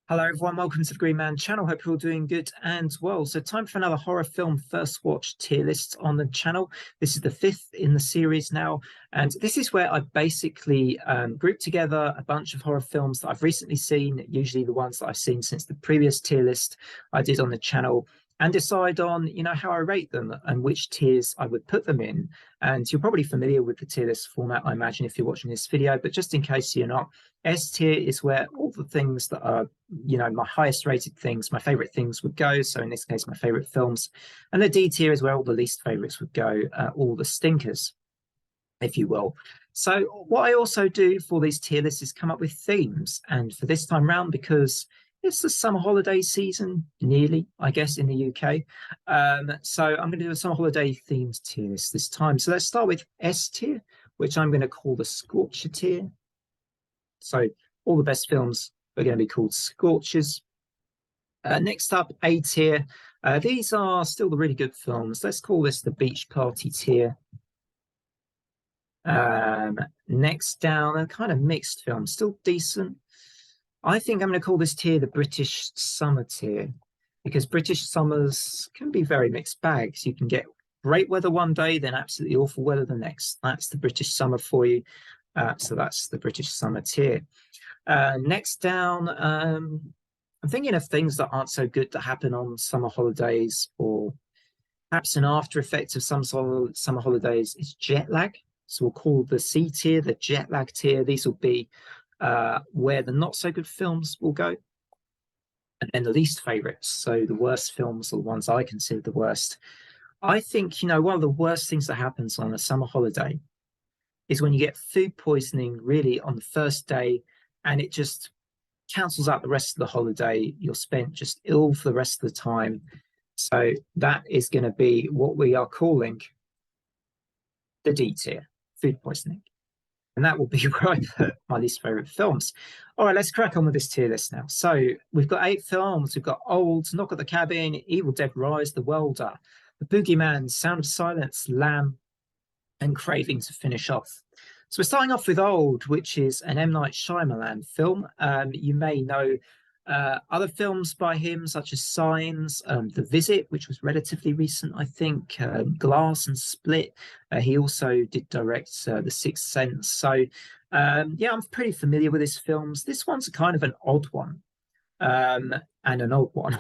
Hello everyone, welcome to the Green Man channel. Hope you're all doing good and well. So time for another horror film first watch tier list on the channel. This is the fifth in the series now, and this is where I basically group together a bunch of horror films that I've recently seen, usually the ones that I've seen since the previous tier list I did on the channel, and decide on, how I rate them and which tiers I would put them in. And you're probably familiar with the tier list format, I imagine, if you're watching this video, but just in case you're not, S tier is where all the things that are, my highest rated things, my favorite things would go. So in this case, my favorite films. And the D tier is where all the least favorites would go, all the stinkers, if you will. So what I also do for these tier lists is come up with themes. And for this time round, because it's the summer holiday season, nearly, I guess, in the UK. So I'm going to do a summer holiday themed tier list this time. So let's start with S tier, which I'm going to call the Scorcher tier. So all the best films are going to be called Scorchers. Next up, A tier. These are still the really good films. Let's call this the Beach Party tier. Next down, a kind of mixed film, still decent. I think I'm going to call this tier the British Summer tier, because British summers can be very mixed bags. You can get great weather one day, then absolutely awful weather the next. That's the British summer for you. So that's the British Summer tier. Next down, I'm thinking of things that aren't so good that happen on summer holidays, or perhaps an after effect of some summer holidays is jet lag. So we'll call the C tier the jet lag tier. These will be where the not so good films will go. And then the least favorites, so the worst films, or the ones I consider the worst. I think, one of the worst things that happens on a summer holiday is when you get food poisoning really on the first day, and it just cancels out the rest of the holiday. You're spent just ill for the rest of the time. So that is going to be what we are calling the D tier, food poisoning. And that will be where I put my least favorite films. All right, let's crack on with this tier list now. So we've got 8 films. We've got Old, Knock at the Cabin, Evil Dead Rise, The Welder, The Boogeyman, Sound of Silence, Lamb, and Craving to finish off. So we're starting off with Old, which is an M. Night Shyamalan film. You may know other films by him, such as Signs, The Visit, which was relatively recent, I think, Glass and Split. He also did direct The Sixth Sense. So, yeah, I'm pretty familiar with his films. This one's kind of an odd one, and an old one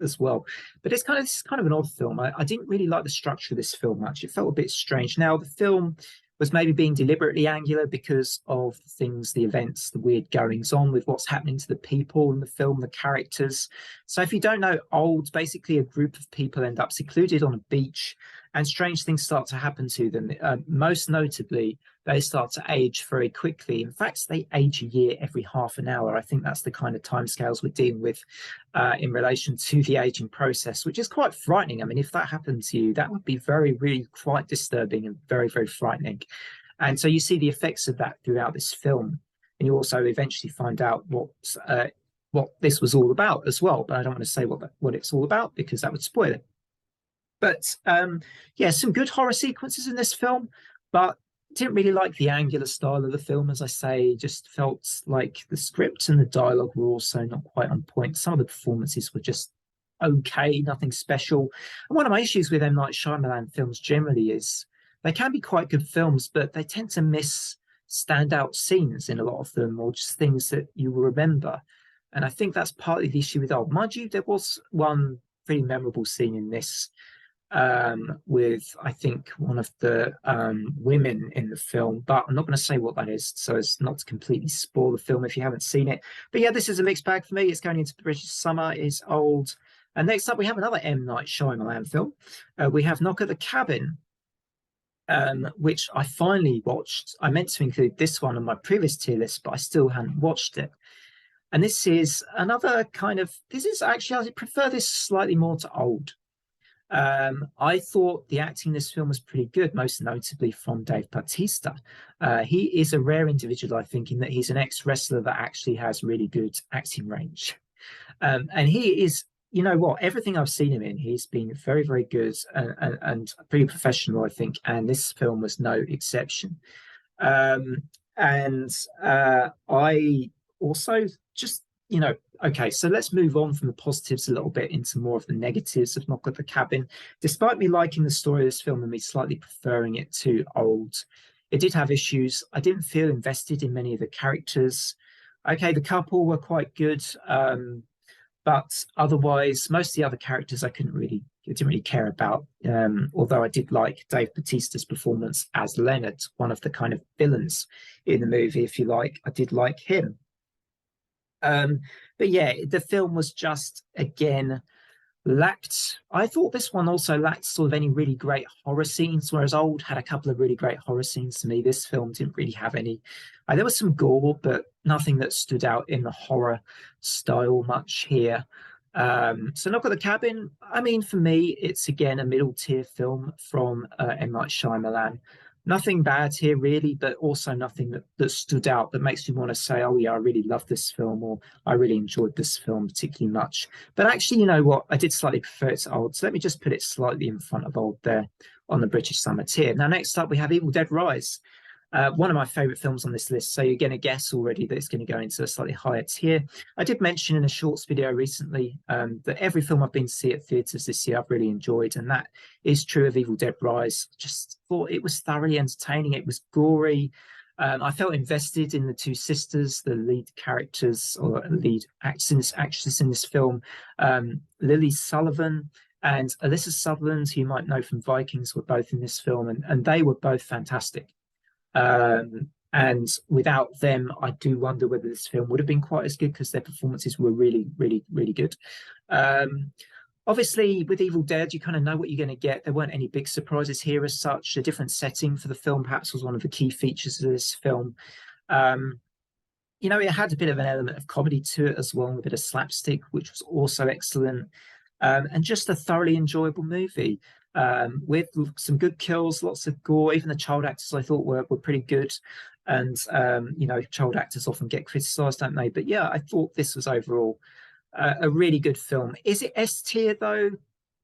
as well. But this is kind of an odd film. I didn't really like the structure of this film much. It felt a bit strange. Now, the film was maybe being deliberately angular because of the things, the events, the weird goings on with what's happening to the people in the film, the characters. So if you don't know, Old, basically a group of people end up secluded on a beach, and strange things start to happen to them. Most notably, they start to age very quickly. In fact, they age a year every half an hour. I think that's the kind of timescales we're dealing with in relation to the aging process, which is quite frightening. I mean, if that happened to you, that would be really quite disturbing and very frightening. And so you see the effects of that throughout this film, and you also eventually find out what this was all about as well. But I don't want to say what it's all about, because that would spoil it. But yeah, some good horror sequences in this film, but didn't really like the angular style of the film. As I say, just felt like the script and the dialogue were also not quite on point. Some of the performances were just okay, nothing special. And one of my issues with M. Night Shyamalan films generally is they can be quite good films, but they tend to miss standout scenes in a lot of them, or just things that you will remember. And I think that's partly the issue with Old. Mind you, there was one pretty memorable scene in this, with, I think, one of the women in the film, but I'm not going to say what that is, so as not to completely spoil the film if you haven't seen it. But yeah, this is a mixed bag for me. It's going into the British summer, is Old. And next up, we have another M. Night Shyamalan film. We have Knock at the Cabin, which I finally watched. I meant to include this one on my previous tier list, but I still hadn't watched it. And this is another this is actually, I prefer this slightly more to Old. I thought the acting in this film was pretty good, most notably from Dave Bautista. He is a rare individual, I think, in that he's an ex-wrestler that actually has really good acting range. And he is, you know what, everything I've seen him in, he's been very good, and pretty professional, I think. And this film was no exception. And I also just you know, okay, so let's move on from the positives a little bit into more of the negatives of Knock at the Cabin. Despite me liking the story of this film and me slightly preferring it to Old, it did have issues. I didn't feel invested in many of the characters. Okay, the couple were quite good, but otherwise, most of the other characters I didn't really care about. Although I did like Dave Bautista's performance as Leonard, one of the kind of villains in the movie, if you like. I did like him. Um, but yeah, the film was just again lacked. I thought this one also lacked sort of any really great horror scenes, whereas Old had a couple of really great horror scenes to me. This film didn't really have any. There was some gore, but nothing that stood out in the horror style much here. So Knock at the Cabin, I mean, for me, it's again a middle tier film from M. Night Shyamalan. Nothing bad here, really, but also nothing that stood out that makes me want to say, oh, yeah, I really love this film, or I really enjoyed this film particularly much. But actually, you know what? I did slightly prefer it to Old. So let me just put it slightly in front of Old there on the British Summer tier. Now, next up, we have Evil Dead Rise. One of my favorite films on this list. So you're going to guess already that it's going to go into a slightly higher tier. I did mention in a shorts video recently that every film I've been to see at theatres this year I've really enjoyed, and that is true of Evil Dead Rise. Just thought it was thoroughly entertaining. It was gory. I felt invested in the two sisters, the lead characters or lead actress in this film, Lily Sullivan and Alyssa Sutherland, who you might know from Vikings, were both in this film, and they were both fantastic. And without them, I do wonder whether this film would have been quite as good because their performances were really, really, really good. Obviously, with Evil Dead, you kind of know what you're going to get. There weren't any big surprises here as such. A different setting for the film perhaps was one of the key features of this film. You know, it had a bit of an element of comedy to it as well, a bit of slapstick, which was also excellent. And just a thoroughly enjoyable movie with some good kills, lots of gore. Even the child actors I thought were pretty good. And, you know, child actors often get criticised, don't they? But yeah, I thought this was overall a really good film. Is it S tier though?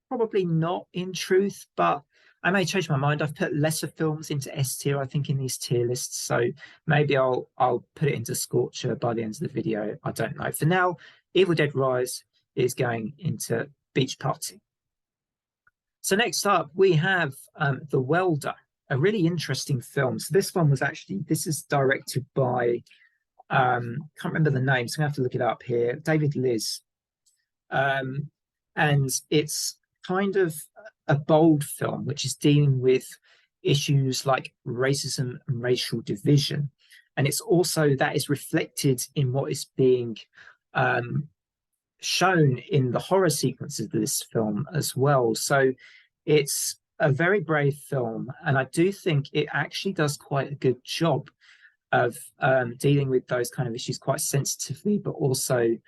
Probably not in truth, but I may change my mind. I've put lesser films into S tier, I think, in these tier lists. So maybe I'll put it into Scorcher by the end of the video. I don't know. For now, Evil Dead Rise is going into Beach Party. So next up, we have The Welder, a really interesting film. So this one was actually, this is directed by, can't remember the name, so I'm going to have to look it up here, David Liz. And it's kind of a bold film, which is dealing with issues like racism and racial division. And it's also, that is reflected in what is being shown in the horror sequences of this film as well. So it's a very brave film, and I do think it actually does quite a good job of dealing with those kind of issues quite sensitively, but also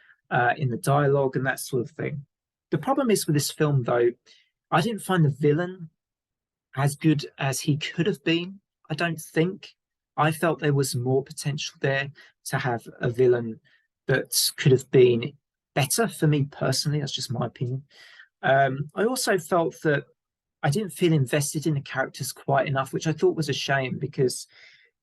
in the dialogue and that sort of thing. The problem is with this film, though, I didn't find the villain as good as he could have been. I don't think. I felt there was more potential there to have a villain that could have been better for me personally. That's just my opinion. I also felt that I didn't feel invested in the characters quite enough, which I thought was a shame because,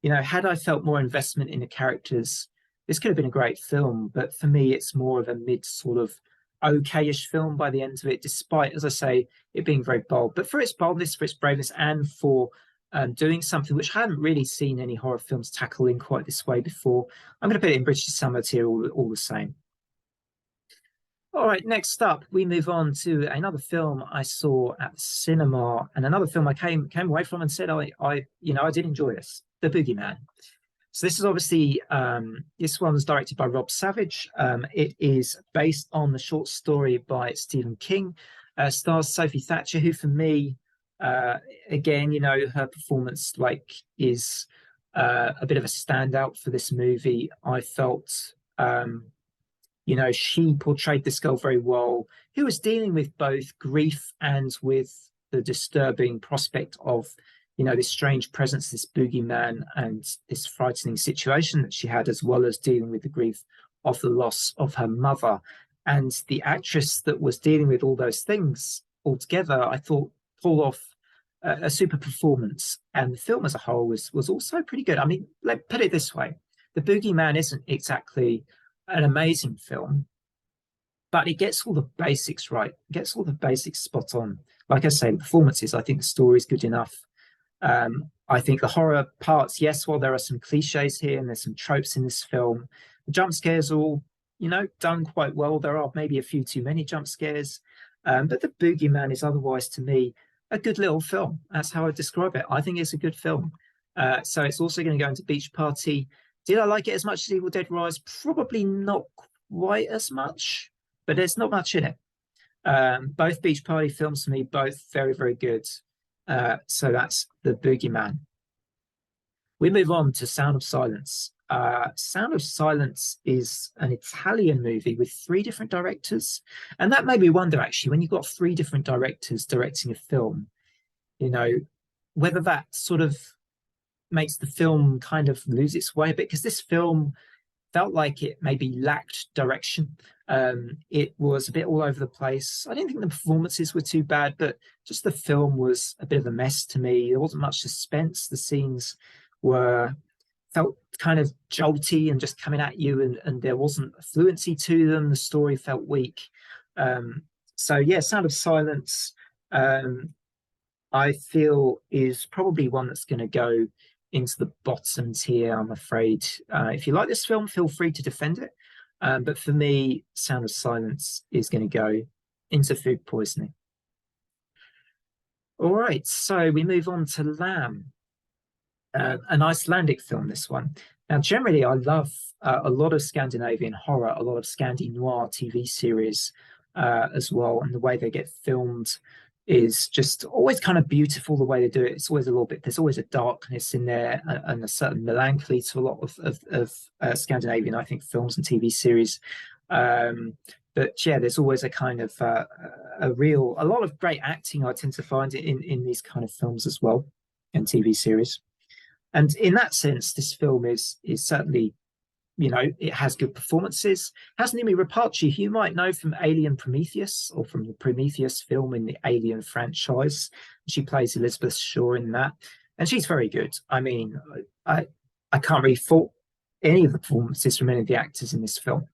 you know, had I felt more investment in the characters, this could have been a great film. But for me, it's more of a mid sort of okay-ish film by the end of it, despite, as I say, it being very bold. But for its boldness, for its braveness, and for doing something which I hadn't really seen any horror films tackle in quite this way before, I'm going to put it in British Summer tier all the same. All right, next up, we move on to another film I saw at the cinema, and another film I came away from and said I did enjoy this, The Boogeyman. So this is obviously this one was directed by Rob Savage. It is based on the short story by Stephen King. Stars Sophie Thatcher, who for me, again, you know, her performance is a bit of a standout for this movie. I felt. You know, she portrayed this girl very well, who was dealing with both grief and with the disturbing prospect of, you know, this strange presence, this boogeyman, and this frightening situation that she had, as well as dealing with the grief of the loss of her mother. And the actress that was dealing with all those things altogether, I thought, pulled off a super performance. And the film as a whole was also pretty good. I mean, let's put it this way. The boogeyman isn't exactly an amazing film, but it gets all the basics right. It gets all the basics spot on. Like I say, the performances, I think the story is good enough. I think the horror parts, yes, while there are some cliches here and there's some tropes in this film, the jump scares are all, done quite well. There are maybe a few too many jump scares, but The Boogeyman is otherwise, to me, a good little film. That's how I describe it. I think it's a good film. So it's also going to go into Beach Party. Did I like it as much as Evil Dead Rise? Probably not quite as much, but there's not much in it. Both Beach Party films for me, both very, very good. So that's The Boogeyman. We move on to Sound of Silence. Sound of Silence is an Italian movie with three different directors. And that made me wonder, actually, when you've got three different directors directing a film, whether that sort of makes the film kind of lose its way a bit, because this film felt like it maybe lacked direction. It was a bit all over the place. I didn't think the performances were too bad, but just the film was a bit of a mess to me. There wasn't much suspense. The scenes felt kind of jolty and just coming at you, and there wasn't a fluency to them. The story felt weak. So yeah, Sound of Silence, I feel is probably one that's going to go into the bottom tier, I'm afraid. If you like this film, feel free to defend it. But for me, Sound of Silence is going to go into food poisoning. All right, so we move on to Lamb, an Icelandic film, this one. Now, generally, I love a lot of Scandinavian horror, a lot of Scandi noir TV series as well, and the way they get filmed is just always kind of beautiful. The way they do it, it's always a little bit. There's always a darkness in there and a certain melancholy to a lot of Scandinavian, I think, films and TV series. But yeah, there's always a kind of a lot of great acting I tend to find in these kind of films as well, and TV series. And in that sense, this film is certainly, it has good performances. It has Noomi Rapace, who you might know from Alien Prometheus or from the Prometheus film in the Alien franchise. She plays Elizabeth Shaw in that, and she's very good. I mean, I can't really fault any of the performances from any of the actors in this film.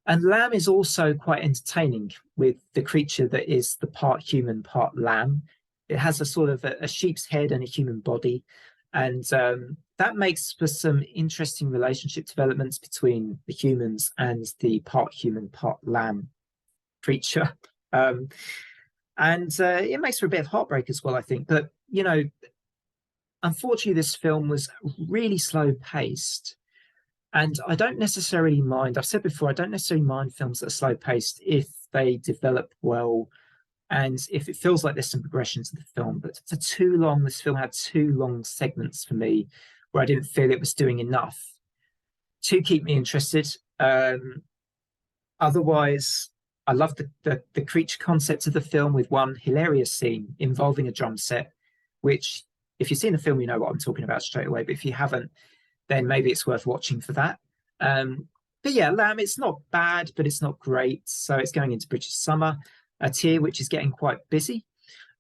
And Lamb is also quite entertaining with the creature that is the part human, part lamb. It has a sort of a sheep's head and a human body. And that makes for some interesting relationship developments between the humans and the part human, part lamb creature. And it makes for a bit of heartbreak as well, I think. But, unfortunately, this film was really slow paced. And I don't necessarily mind, I've said before, I don't necessarily mind films that are slow paced if they develop well and if it feels like there's some progression to the film. But for too long, this film had too long segments for me where I didn't feel it was doing enough to keep me interested. Otherwise, I love the creature concept of the film with one hilarious scene involving a drum set, which, if you've seen the film, you know what I'm talking about straight away. But if you haven't, then maybe it's worth watching for that. But yeah, Lamb, it's not bad, but it's not great. So it's going into British Summer, a tier which is getting quite busy.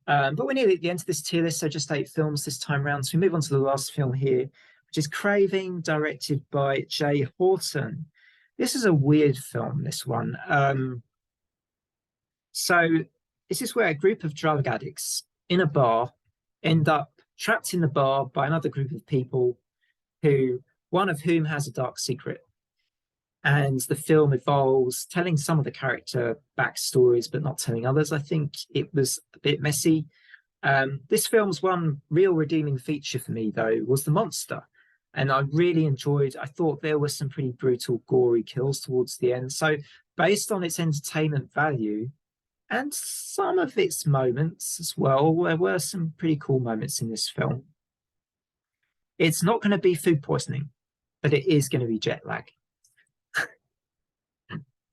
But we're nearly at the end of this tier list, so just 8 films this time round. So we move on to the last film here, which is Craving, directed by Jay Horton. This is a weird film, this one. So this is where a group of drug addicts in a bar end up trapped in the bar by another group of people, one of whom has a dark secret. And the film evolves, telling some of the character backstories, but not telling others. I think it was a bit messy. This film's one real redeeming feature for me, though, was the monster. And I really I thought there were some pretty brutal, gory kills towards the end. So based on its entertainment value and some of its moments as well, there were some pretty cool moments in this film. It's not going to be food poisoning, but it is going to be jet lag.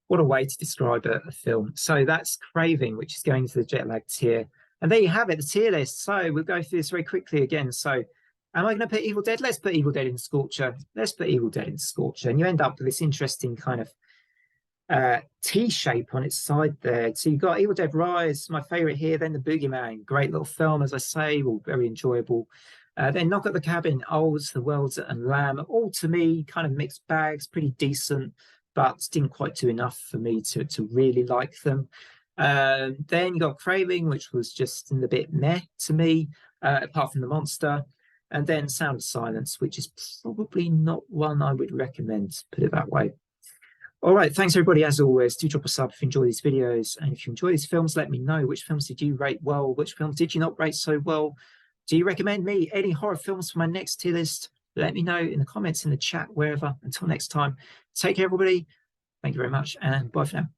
What a way to describe a film. So that's Craving, which is going to the jet lag tier. And there you have it, the tier list. So we'll go through this very quickly again. So am I going to put Evil Dead? Let's put Evil Dead in Scorcher. Let's put Evil Dead in Scorcher. And you end up with this interesting kind of T shape on its side there. So you've got Evil Dead Rise, my favorite here, then The Boogeyman. Great little film, as I say, well, very enjoyable. Then Knock at the Cabin, Oz, The World's and Lamb, all to me kind of mixed bags, pretty decent, but didn't quite do enough for me to really like them. Then you got Craving, which was just in the bit meh to me, apart from the monster. And then Sound of Silence, which is probably not one I would recommend, put it that way. All right, thanks everybody. As always, do drop a sub if you enjoy these videos. And if you enjoy these films, let me know which films did you rate well, which films did you not rate so well. Do you recommend me any horror films for my next tier list? Let me know in the comments, in the chat, wherever. Until next time, take care, everybody. Thank you very much, and bye for now.